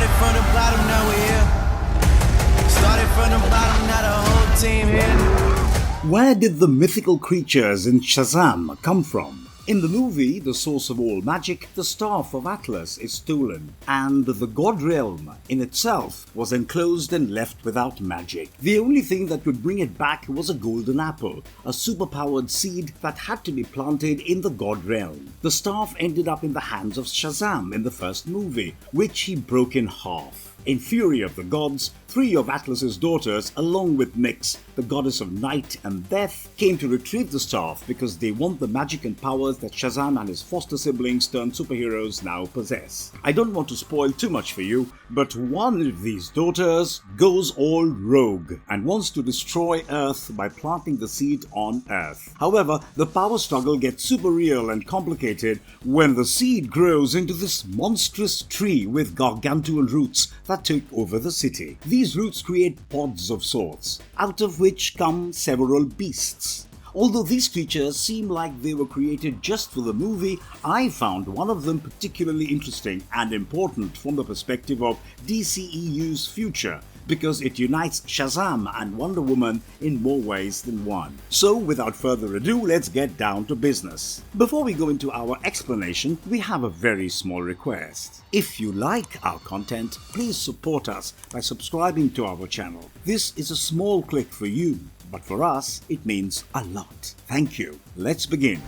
Started from the bottom, now we're here. Started from the bottom, now the whole team here. Where did the mythical creatures in Shazam come from? In the movie, the source of all magic, the Staff of Atlas, is stolen, and the God Realm in itself was enclosed and left without magic. The only thing that could bring it back was a golden apple, a superpowered seed that had to be planted in the God Realm. The staff ended up in the hands of Shazam in the first movie, which he broke in half. In fury of the gods, 3 of Atlas's daughters, along with Nyx, the goddess of night and death, came to retrieve the staff because they want the magic and powers that Shazam and his foster siblings turned superheroes now possess. I don't want to spoil too much for you, but one of these daughters goes all rogue and wants to destroy Earth by planting the seed on Earth. However, the power struggle gets super real and complicated when the seed grows into this monstrous tree with gargantuan roots that take over the city. These roots create pods of sorts, out of which come several beasts. Although these creatures seem like they were created just for the movie, I found one of them particularly interesting and important from the perspective of DCEU's future, because it unites Shazam and Wonder Woman in more ways than one. So without further ado, let's get down to business. Before we go into our explanation, we have a very small request. If you like our content, please support us by subscribing to our channel. This is a small click for you, but for us, it means a lot. Thank you. Let's begin.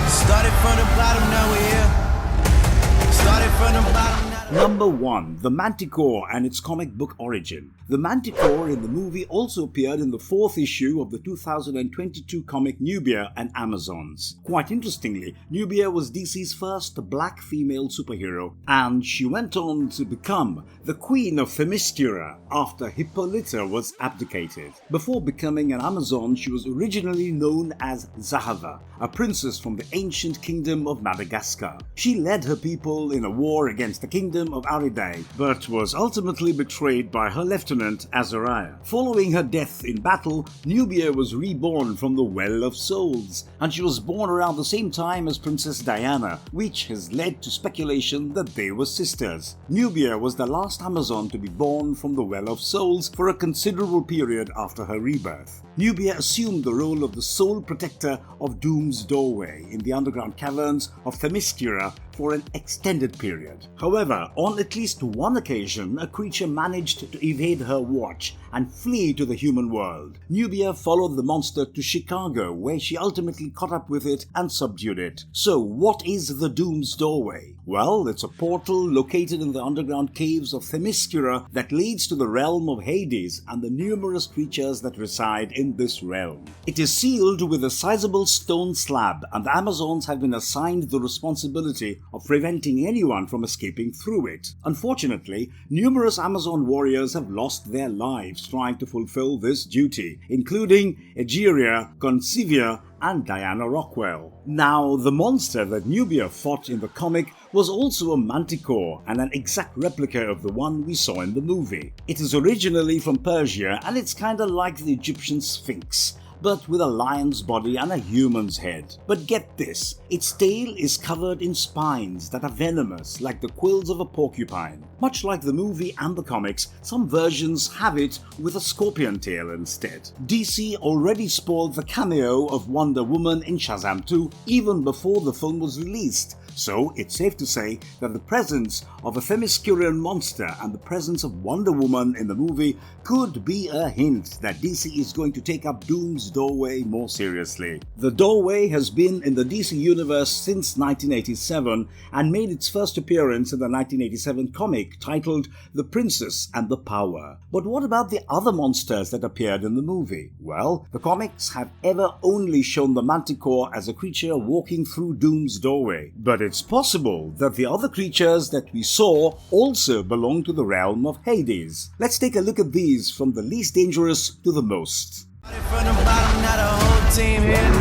Started from the bottom, now we're here. Started from the bottom. Number 1. The Manticore and its comic book origin. The Manticore in the movie also appeared in the 4th issue of the 2022 comic Nubia and Amazons. Quite interestingly, Nubia was DC's first black female superhero, and she went on to become the Queen of Themyscira after Hippolyta was abdicated. Before becoming an Amazon, she was originally known as Zahava, a princess from the ancient kingdom of Madagascar. She led her people in a war against the kingdom of Aridae, but was ultimately betrayed by her lieutenant Azariah. Following her death in battle, Nubia was reborn from the Well of Souls, and she was born around the same time as Princess Diana, which has led to speculation that they were sisters. Nubia was the last Amazon to be born from the Well of Souls for a considerable period after her rebirth. Nubia assumed the role of the sole protector of Doom's Doorway in the underground caverns of Themyscira for an extended period. However, on at least one occasion, a creature managed to evade her watch and flee to the human world. Nubia followed the monster to Chicago, where she ultimately caught up with it and subdued it. So what is the Doom's Doorway? Well, it's a portal located in the underground caves of Themyscira that leads to the realm of Hades and the numerous creatures that reside in this realm. It is sealed with a sizable stone slab, and the Amazons have been assigned the responsibility of preventing anyone from escaping through it. Unfortunately, numerous Amazon warriors have lost their lives trying to fulfill this duty, including Egeria, Concivia, and Diana Rockwell. Now, the monster that Nubia fought in the comic was also a manticore and an exact replica of the one we saw in the movie. It is originally from Persia, and it's kinda like the Egyptian Sphinx, but with a lion's body and a human's head. But get this, its tail is covered in spines that are venomous like the quills of a porcupine. Much like the movie and the comics, some versions have it with a scorpion tail instead. DC already spoiled the cameo of Wonder Woman in Shazam 2 even before the film was released, so it's safe to say that the presence of a Themyscirian monster and the presence of Wonder Woman in the movie could be a hint that DC is going to take up Doom's Doorway more seriously. The Doorway has been in the DC universe since 1987 and made its first appearance in the 1987 comic titled The Princess and the Power. But what about the other monsters that appeared in the movie? Well, the comics have ever only shown the Manticore as a creature walking through Doom's Doorway, but it's possible that the other creatures that we saw also belong to the realm of Hades. Let's take a look at these from the least dangerous to the most. From the bottom, now the whole team here.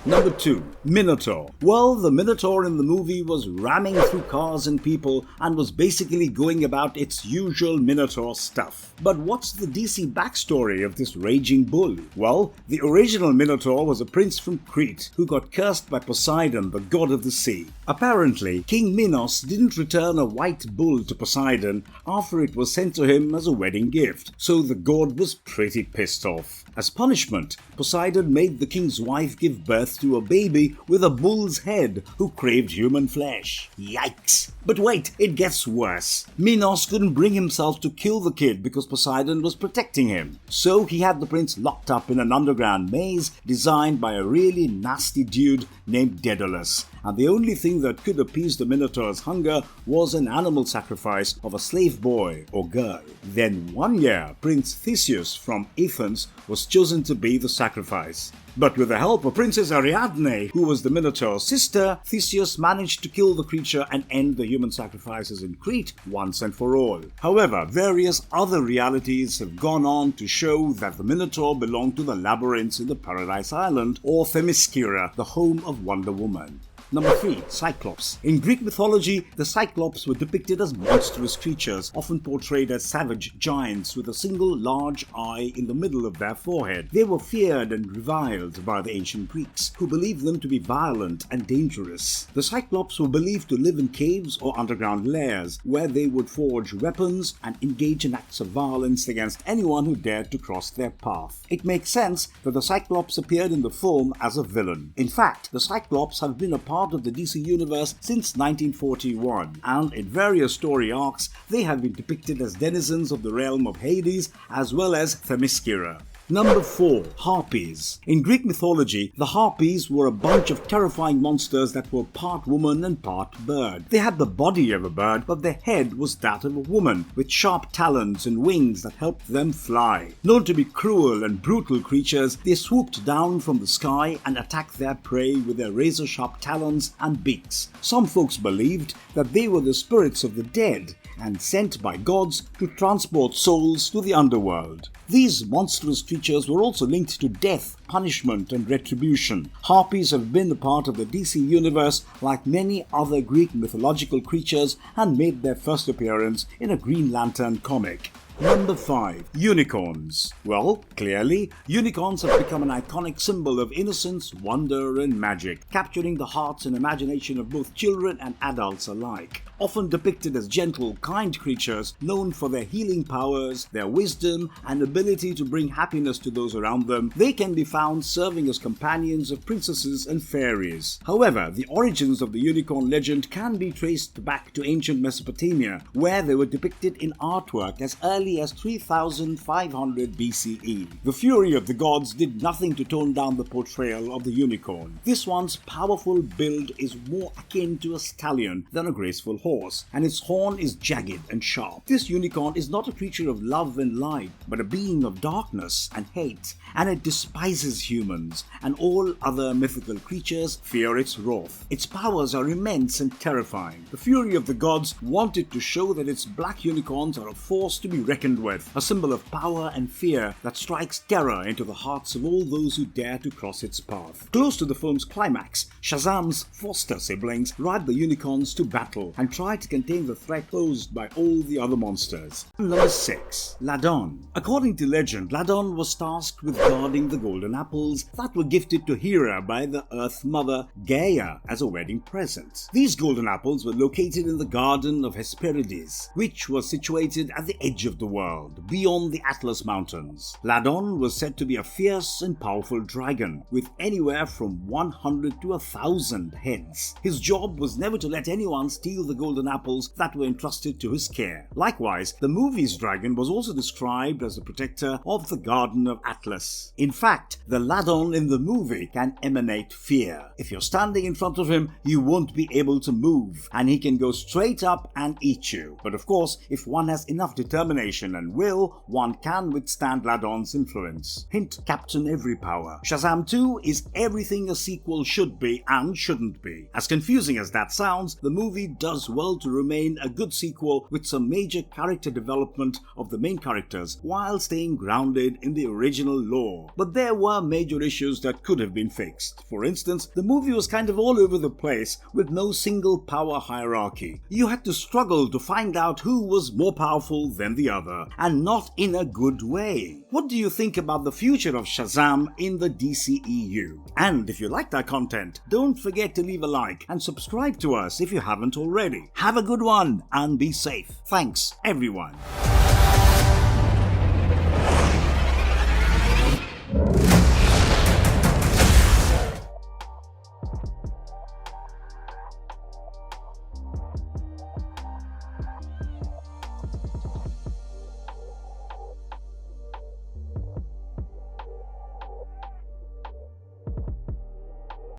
Number 2. Minotaur. Well, the Minotaur in the movie was ramming through cars and people and was basically going about its usual Minotaur stuff. But what's the DC backstory of this raging bull? Well, the original Minotaur was a prince from Crete who got cursed by Poseidon, the god of the sea. Apparently, King Minos didn't return a white bull to Poseidon after it was sent to him as a wedding gift, so the god was pretty pissed off. As punishment, Poseidon made the king's wife give birth to a baby with a bull's head who craved human flesh. Yikes! But wait, it gets worse. Minos couldn't bring himself to kill the kid because Poseidon was protecting him. So he had the prince locked up in an underground maze designed by a really nasty dude named Daedalus. And the only thing that could appease the Minotaur's hunger was an animal sacrifice of a slave boy or girl. Then one year, Prince Theseus from Athens was chosen to be the sacrifice. But with the help of Princess Ariadne, who was the Minotaur's sister, Theseus managed to kill the creature and end the human sacrifices in Crete once and for all. However, various other realities have gone on to show that the Minotaur belonged to the labyrinths in the Paradise Island, or Themyscira, the home of Wonder Woman. Number 3. Cyclops. In Greek mythology, the Cyclops were depicted as monstrous creatures, often portrayed as savage giants with a single large eye in the middle of their forehead. They were feared and reviled by the ancient Greeks, who believed them to be violent and dangerous. The Cyclops were believed to live in caves or underground lairs, where they would forge weapons and engage in acts of violence against anyone who dared to cross their path. It makes sense that the Cyclops appeared in the film as a villain. In fact, the Cyclops have been a part of the DC universe since 1941, and in various story arcs they have been depicted as denizens of the realm of Hades as well as Themyscira. Number 4. Harpies. In Greek mythology, the Harpies were a bunch of terrifying monsters that were part woman and part bird. They had the body of a bird, but their head was that of a woman, with sharp talons and wings that helped them fly. Known to be cruel and brutal creatures, they swooped down from the sky and attacked their prey with their razor-sharp talons and beaks. Some folks believed that they were the spirits of the dead and sent by gods to transport souls to the underworld. These monstrous creatures were also linked to death, punishment, and retribution. Harpies have been a part of the DC universe like many other Greek mythological creatures and made their first appearance in a Green Lantern comic. Number 5. Unicorns. Well, clearly, unicorns have become an iconic symbol of innocence, wonder, and magic, capturing the hearts and imagination of both children and adults alike. Often depicted as gentle, kind creatures known for their healing powers, their wisdom, and ability to bring happiness to those around them, they can be found serving as companions of princesses and fairies. However, the origins of the unicorn legend can be traced back to ancient Mesopotamia, where they were depicted in artwork as early as 3500 BCE. The fury of the gods did nothing to tone down the portrayal of the unicorn. This one's powerful build is more akin to a stallion than a graceful horse, and its horn is jagged and sharp. This unicorn is not a creature of love and light, but a being of darkness and hate, and it despises humans, and all other mythical creatures fear its wrath. Its powers are immense and terrifying. The fury of the gods wanted to show that its black unicorns are a force to be reckoned with, a symbol of power and fear that strikes terror into the hearts of all those who dare to cross its path. Close to the film's climax, Shazam's foster siblings ride the unicorns to battle and try to contain the threat posed by all the other monsters. Number 6. Ladon. According to legend, Ladon was tasked with guarding the golden apples that were gifted to Hera by the Earth Mother Gaia as a wedding present. These golden apples were located in the Garden of Hesperides, which was situated at the edge of the world, beyond the Atlas Mountains. Ladon was said to be a fierce and powerful dragon, with anywhere from 100 to 1,000 heads. His job was never to let anyone steal the golden apples that were entrusted to his care. Likewise, the movie's dragon was also described as the protector of the Garden of Atlas. In fact, the Ladon in the movie can emanate fear. If you're standing in front of him, you won't be able to move, and he can go straight up and eat you. But of course, if one has enough determination and will, one can withstand Ladon's influence. Hint: Captain Everypower. Shazam 2 is everything a sequel should be and shouldn't be. As confusing as that sounds, the movie does well to remain a good sequel with some major character development of the main characters while staying grounded in the original lore. But there were major issues that could have been fixed. For instance, the movie was kind of all over the place with no single power hierarchy. You had to struggle to find out who was more powerful than the other, and not in a good way. What do you think about the future of Shazam in the DCEU? And if you liked our content, don't forget to leave a like and subscribe to us if you haven't already. Have a good one and be safe. Thanks, everyone.